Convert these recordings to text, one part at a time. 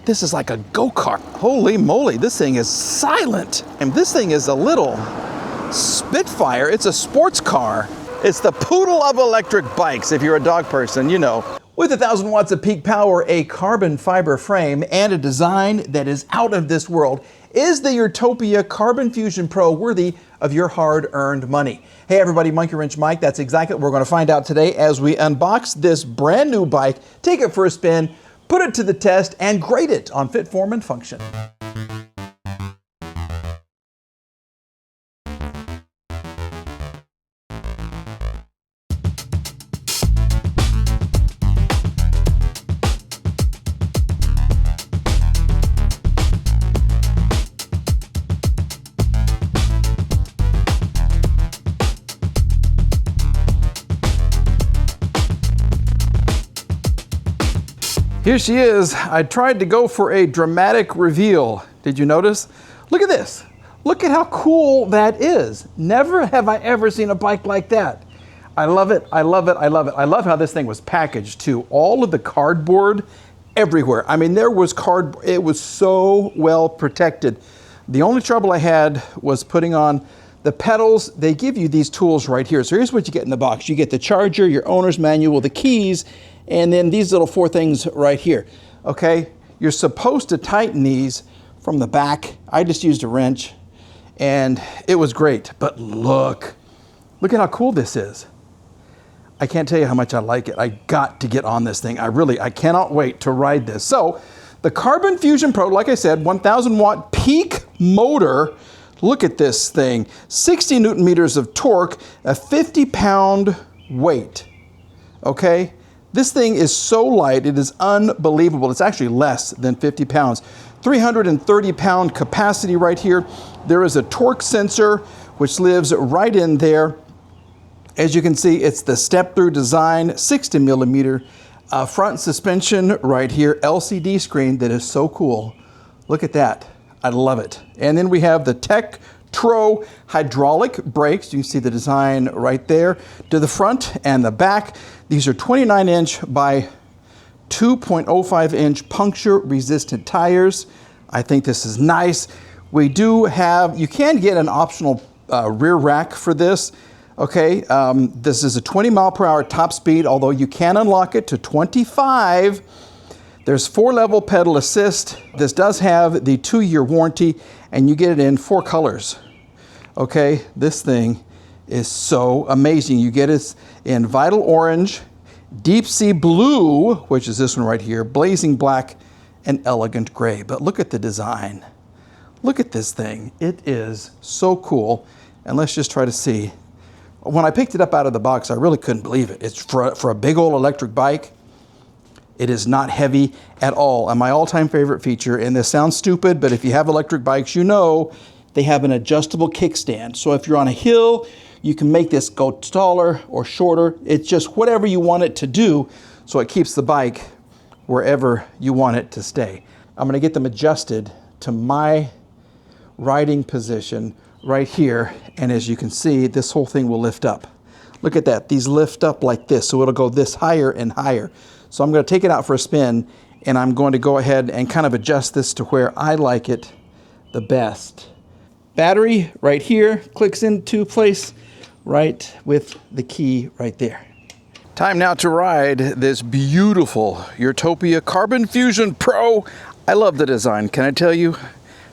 This is like a go-kart. Holy moly, this thing is silent. And this thing is a little Spitfire. It's a sports car. It's the poodle of electric bikes. If you're a dog person, you know. With 1,000 watts of peak power, a carbon fiber frame, and a design that is out of this world, is the Urtopia Carbon Fusion Pro worthy of your hard-earned money? Hey everybody, Monkey Wrench Mike. That's exactly what we're going to find out today as we unbox this brand new bike, take it for a spin, put it to the test, and grade it on fit, form, and function. Here she is. I tried to go for a dramatic reveal. Did you notice? Look at this. Look at how cool that is. Never have I ever seen a bike like that. I love it, I love it, I love it. I love how this thing was packaged too. All of the cardboard everywhere. I mean, there was cardboard. It was so well protected. The only trouble I had was putting on the pedals. They give you these tools right here. So here's what you get in the box. You get the charger, your owner's manual, the keys, and then these little 4 things right here, okay? You're supposed to tighten these from the back. I just used a wrench, and it was great. But look at how cool this is. I can't tell you how much I like it. I got to get on this thing. I cannot wait to ride this. So the Carbon Fusion Pro, like I said, 1,000 watt peak motor. Look at this thing, 60 Newton meters of torque, a 50 pound weight, okay? This thing is so light, it is unbelievable. It's actually less than 50 pounds. 330 pound capacity right here. There is a torque sensor, which lives right in there. As you can see, it's the step-through design, 60 millimeter front suspension right here, LCD screen that is so cool. Look at that, I love it. And then we have the Tektro hydraulic brakes. You can see the design right there to the front and the back. These are 29-inch by 2.05-inch puncture-resistant tires. I think this is nice. We do have, you can get an optional rear rack for this. Okay, this is a 20 mile per hour top speed, although you can unlock it to 25. There's 4-level pedal assist. This does have the 2-year warranty, and you get it in 4 colors. Okay, this thing is so amazing. You get it in Vital Orange, Deep Sea Blue, which is this one right here, Blazing Black, and Elegant Gray. But look at the design. Look at this thing. It is so cool. And let's just try to see. When I picked it up out of the box, I really couldn't believe it. It's for a big old electric bike. It is not heavy at all. And my all-time favorite feature, and this sounds stupid, but if you have electric bikes, you know they have an adjustable kickstand. So if you're on a hill, you can make this go taller or shorter. It's just whatever you want it to do, so it keeps the bike wherever you want it to stay. I'm gonna get them adjusted to my riding position right here. And as you can see, this whole thing will lift up. Look at that, these lift up like this, so it'll go this higher and higher. So I'm gonna take it out for a spin, and I'm going to go ahead and kind of adjust this to where I like it the best. Battery right here, clicks into place right with the key right there. Time now to ride this beautiful Urtopia Carbon Fusion Pro. I love the design, can I tell you?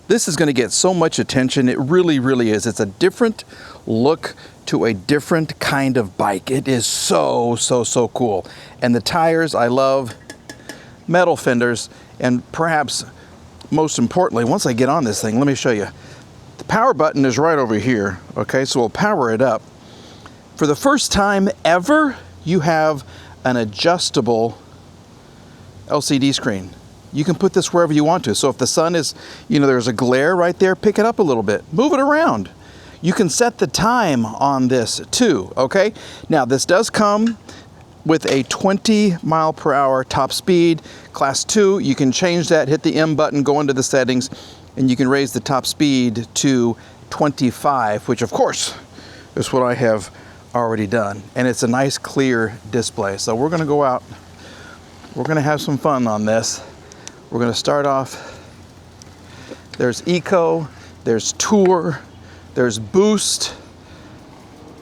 This is gonna get so much attention. It really, really is. It's a different look to a different kind of bike. It is so, so, so cool. And the tires, I love. Metal fenders, and perhaps most importantly, once I get on this thing, let me show you. The power button is right over here, okay? So we'll power it up. For the first time ever, you have an adjustable LCD screen. You can put this wherever you want to. So if the sun is, you know, there's a glare right there, pick it up a little bit, move it around. You can set the time on this too, okay? Now this does come with a 20 mile per hour top speed, class 2. You can change that, hit the M button, go into the settings, and you can raise the top speed to 25, which of course is what I have already done. And it's a nice clear display. So we're gonna go out, we're gonna have some fun on this. We're going to start off. There's Eco, there's Tour, there's Boost,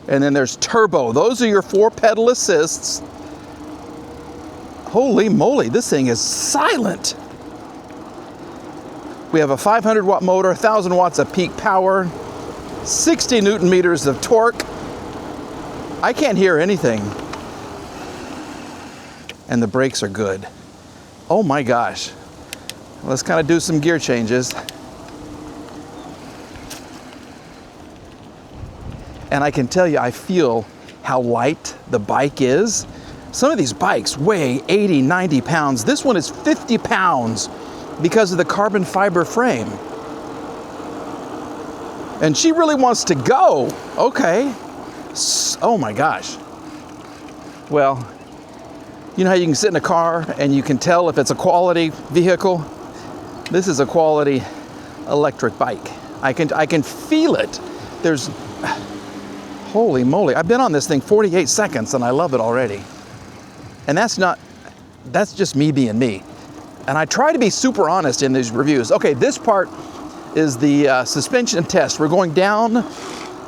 and then there's Turbo. Those are your 4 pedal assists. Holy moly, this thing is silent. We have a 500 watt motor, 1,000 watts of peak power, 60 Newton meters of torque. I can't hear anything. And the brakes are good. Oh my gosh. Let's kind of do some gear changes. And I can tell you, I feel how light the bike is. Some of these bikes weigh 80, 90 pounds. This one is 50 pounds because of the carbon fiber frame. And she really wants to go. Okay. Oh my gosh. Well, you know how you can sit in a car and you can tell if it's a quality vehicle? This is a quality electric bike. I can feel it. There's, holy moly. I've been on this thing 48 seconds and I love it already. And that's just me being me. And I try to be super honest in these reviews. Okay, this part is the suspension test. We're going down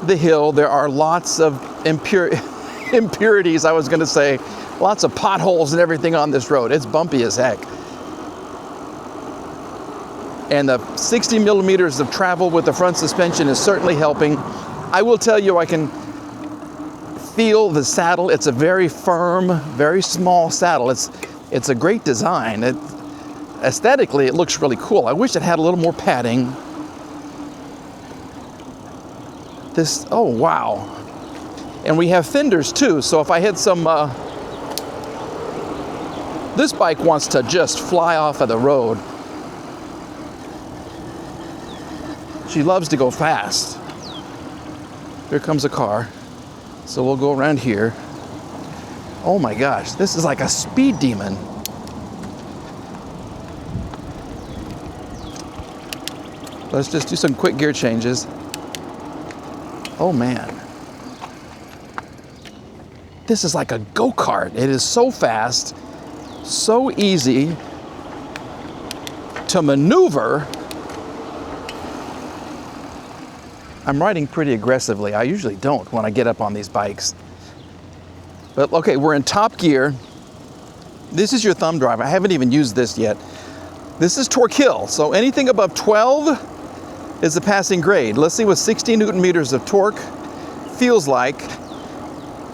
the hill. There are lots of impurities, I was gonna say. Lots of potholes and everything on this road. It's bumpy as heck. And the 60 millimeters of travel with the front suspension is certainly helping. I will tell you, I can feel the saddle. It's a very firm, very small saddle. It's a great design. Aesthetically, it looks really cool. I wish it had a little more padding. This, oh wow. And we have fenders too, so if I hit some, this bike wants to just fly off of the road. She loves to go fast. Here comes a car. So we'll go around here. Oh my gosh, this is like a speed demon. Let's just do some quick gear changes. Oh man. This is like a go-kart. It is so fast, so easy to maneuver. I'm riding pretty aggressively. I usually don't when I get up on these bikes. But okay, we're in top gear. This is your thumb drive. I haven't even used this yet. This is torque hill, so anything above 12 is the passing grade. Let's see what 60 Newton meters of torque feels like.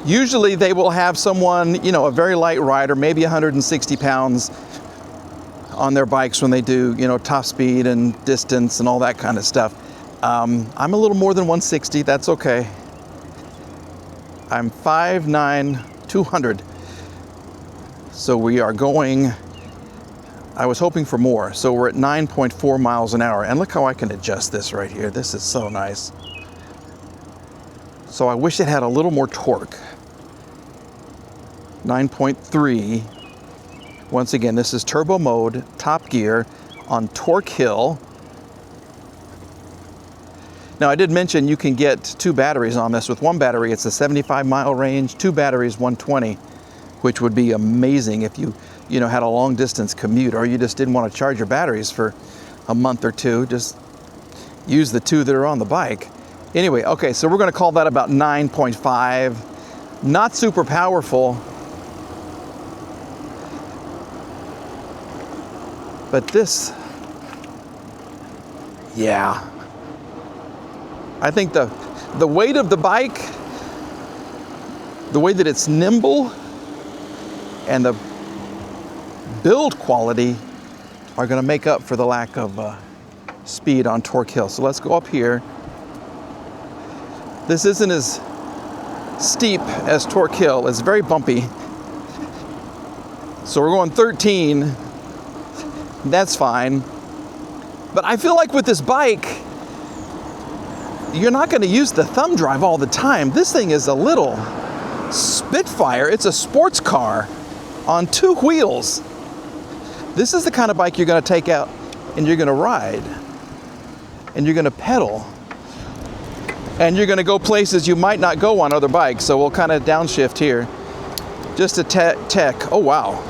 Usually they will have someone, you know, a very light rider, maybe 160 pounds on their bikes when they do, you know, top speed and distance and all that kind of stuff. I'm a little more than 160, that's okay. I'm 5'9", 200. So we are going, I was hoping for more. So we're at 9.4 miles an hour. And look how I can adjust this right here. This is so nice. So I wish it had a little more torque. 9.3. Once again, this is turbo mode, top gear on torque hill. Now I did mention you can get 2 batteries on this. With one battery, it's a 75-mile range, 2 batteries, 120, which would be amazing if you had a long distance commute or you just didn't want to charge your batteries for a month or two. Just use the 2 that are on the bike. Anyway, okay, so we're going to call that about 9.5. Not super powerful, but this, yeah. I think the weight of the bike, the way that it's nimble, and the build quality are going to make up for the lack of speed on torque hill. So let's go up here. This isn't as steep as torque hill. It's very bumpy. So we're going 13. That's fine. But I feel like with this bike, you're not going to use the thumb drive all the time. This thing is a little Spitfire. It's a sports car on 2 wheels. This is the kind of bike you're going to take out and you're going to ride and you're going to pedal and you're going to go places you might not go on other bikes. So we'll kind of downshift here just to tech. Oh wow.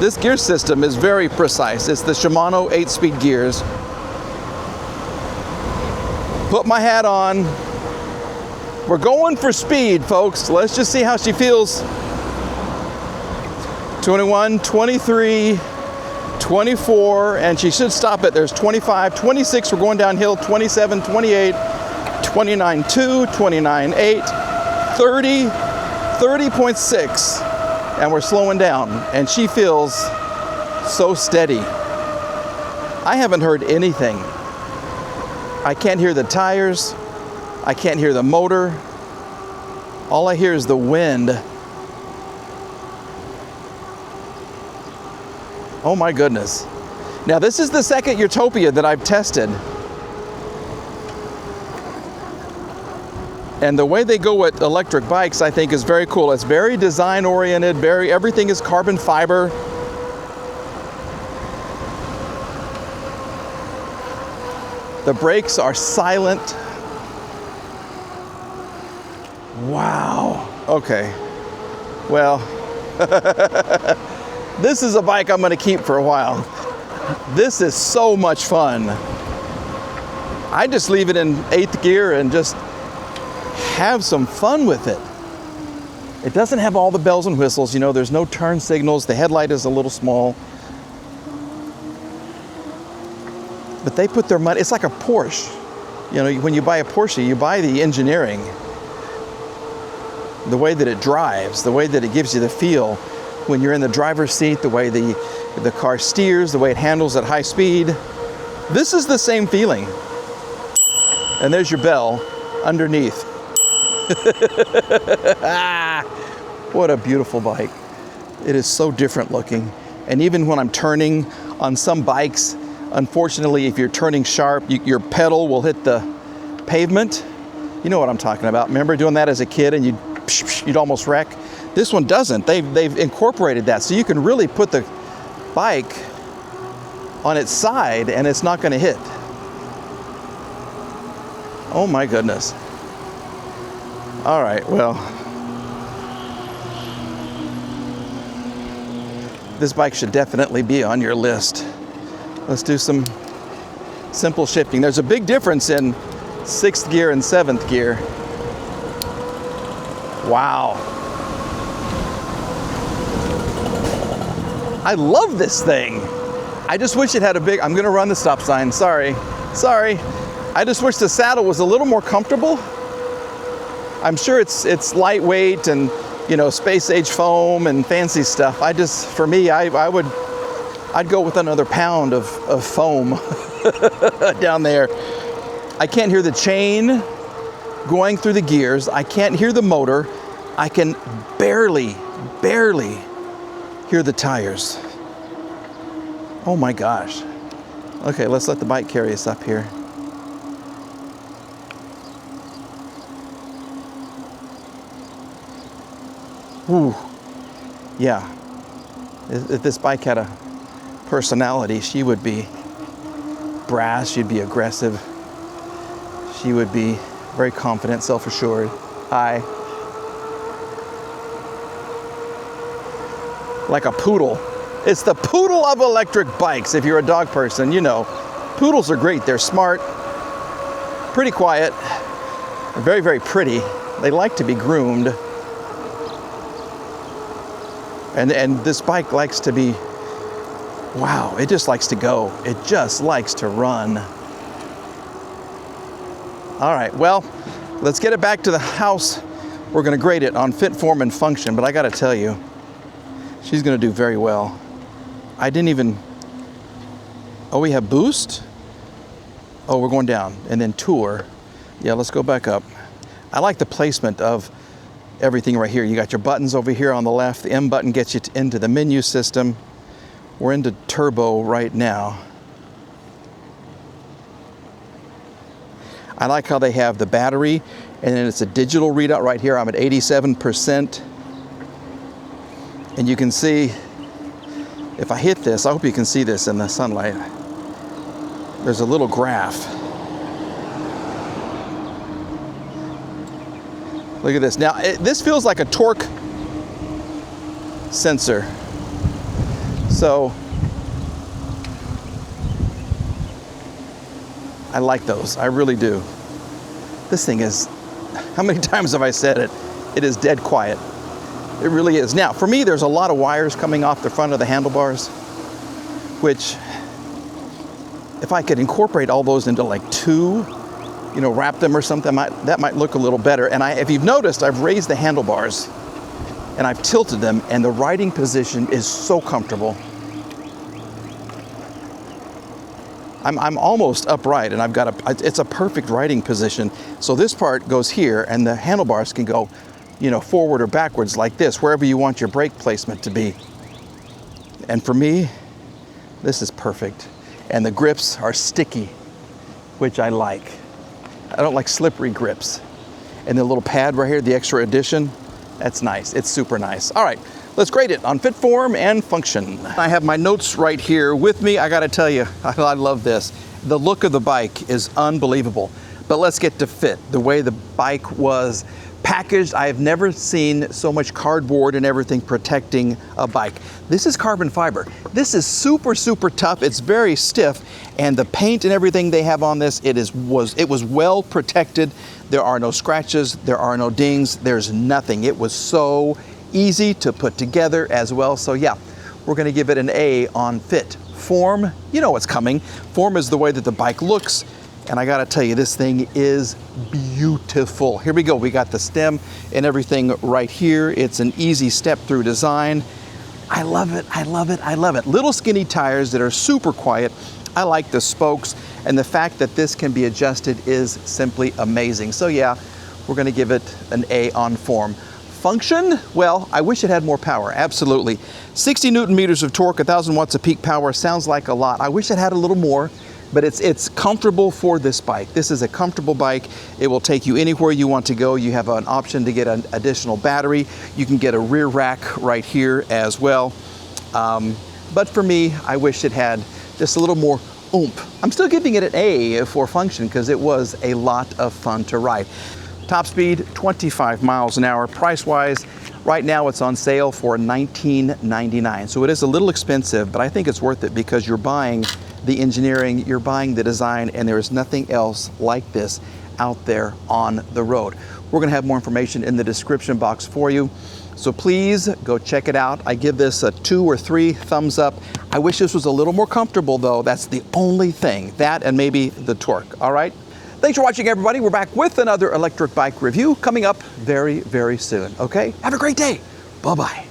This gear system is very precise. It's the Shimano 8-speed gears. Put my hat on. We're going for speed, folks. Let's just see how she feels. 21, 23, 24, and she should stop it. There's 25, 26, we're going downhill, 27, 28, 29, 2, 29, 8, 30, 30.6, and we're slowing down, and she feels so steady. I haven't heard anything. I can't hear the tires. I can't hear the motor. All I hear is the wind. Oh my goodness. Now this is the second Urtopia that I've tested. And the way they go with electric bikes, I think, is very cool. It's very design oriented, everything is carbon fiber. The brakes are silent. Wow. Okay. Well, this is a bike I'm going to keep for a while. This is so much fun. I just leave it in 8th gear and just have some fun with it. It doesn't have all the bells and whistles, you know, there's no turn signals, the headlight is a little small. But they put their money, it's like a Porsche. You know, when you buy a Porsche, you buy the engineering, the way that it drives, the way that it gives you the feel when you're in the driver's seat, the way the car steers, the way it handles at high speed. This is the same feeling. And there's your bell underneath. What a beautiful bike. It is so different looking. And even when I'm turning on some bikes, unfortunately, if you're turning sharp, your pedal will hit the pavement. You know what I'm talking about. Remember doing that as a kid and you'd almost wreck? This one doesn't. They've incorporated that, so you can really put the bike on its side and it's not going to hit. Oh my goodness. All right, well, this bike should definitely be on your list. Let's do some simple shifting. There's a big difference in 6th gear and 7th gear. Wow. I love this thing. I just wish it had a big, I'm gonna run the stop sign, sorry. I just wish the saddle was a little more comfortable. I'm sure it's lightweight and, you know, space age foam and fancy stuff. For me, I'd go with another pound of foam down there. I can't hear the chain going through the gears. I can't hear the motor. I can barely hear the tires. Oh my gosh. Okay, let's let the bike carry us up here. Ooh, yeah. If this bike had a personality, she would be brash, she'd be aggressive, she would be very confident, self-assured. Hi. Like a poodle. It's the poodle of electric bikes. If you're a dog person, you know. Poodles are great. They're smart, pretty quiet, very, very pretty. They like to be groomed. And this bike likes to be, wow, it just likes to go. It just likes to run. All right, well, let's get it back to the house. We're gonna grade it on fit, form, and function, but I gotta tell you, she's gonna do very well. I didn't even, oh, we have boost? Oh, we're going down, and then tour. Yeah, let's go back up. I like the placement of everything right here. You got your buttons over here on the left. The M button gets you into the menu system. We're into turbo right now. I like how they have the battery, and then it's a digital readout right here. I'm at 87%. And you can see, if I hit this, I hope you can see this in the sunlight. There's a little graph. Look at this. Now, this feels like a torque sensor. So I like those, I really do. This thing is, how many times have I said it? It is dead quiet. It really is. Now, for me, there's a lot of wires coming off the front of the handlebars, which, if I could incorporate all those into like two, you know, wrap them or something, that might look a little better. And if you've noticed, I've raised the handlebars and I've tilted them, and the riding position is so comfortable. I'm almost upright, and I've got it's a perfect riding position. So this part goes here, and the handlebars can go, you know, forward or backwards like this, wherever you want your brake placement to be. And for me, this is perfect. And the grips are sticky, which I like. I don't like slippery grips. And the little pad right here, the extra addition, that's nice. It's super nice. All right, let's grade it on fit, form, and function. I have my notes right here with me. I gotta tell you, I love this. The look of the bike is unbelievable. But let's get to fit. The way the bike was packaged, I have never seen so much cardboard and everything protecting a bike. This is carbon fiber. This is super, super tough. It's very stiff, and the paint and everything they have on this, it was well protected. There are no scratches, there are no dings, there's nothing. It was so easy to put together as well. So yeah, we're gonna give it an A on fit. Form, you know what's coming. Form is the way that the bike looks. And I gotta tell you, this thing is beautiful. Here we go, we got the stem and everything right here. It's an easy step through design. I love it, I love it, I love it. Little skinny tires that are super quiet. I like the spokes, and the fact that this can be adjusted is simply amazing. So yeah, we're gonna give it an A on form. Function, well, I wish it had more power, absolutely. 60 Newton meters of torque, 1,000 watts of peak power, sounds like a lot. I wish it had a little more. But it's comfortable for this bike. This is a comfortable bike. It will take you anywhere you want to go. You have an option to get an additional battery. You can get a rear rack right here as well. But for me, I wish it had just a little more oomph. I'm still giving it an A for function because it was a lot of fun to ride. Top speed, 25 miles an hour. Price-wise, right now it's on sale for $19.99. So it is a little expensive, but I think it's worth it because you're buying the engineering, you're buying the design, and there is nothing else like this out there on the road. We're gonna have more information in the description box for you. So please go check it out. I give this a 2 or 3 thumbs up. I wish this was a little more comfortable though. That's the only thing, that and maybe the torque, all right? Thanks for watching, everybody. We're back with another electric bike review coming up very, very soon, okay? Have a great day. Bye-bye.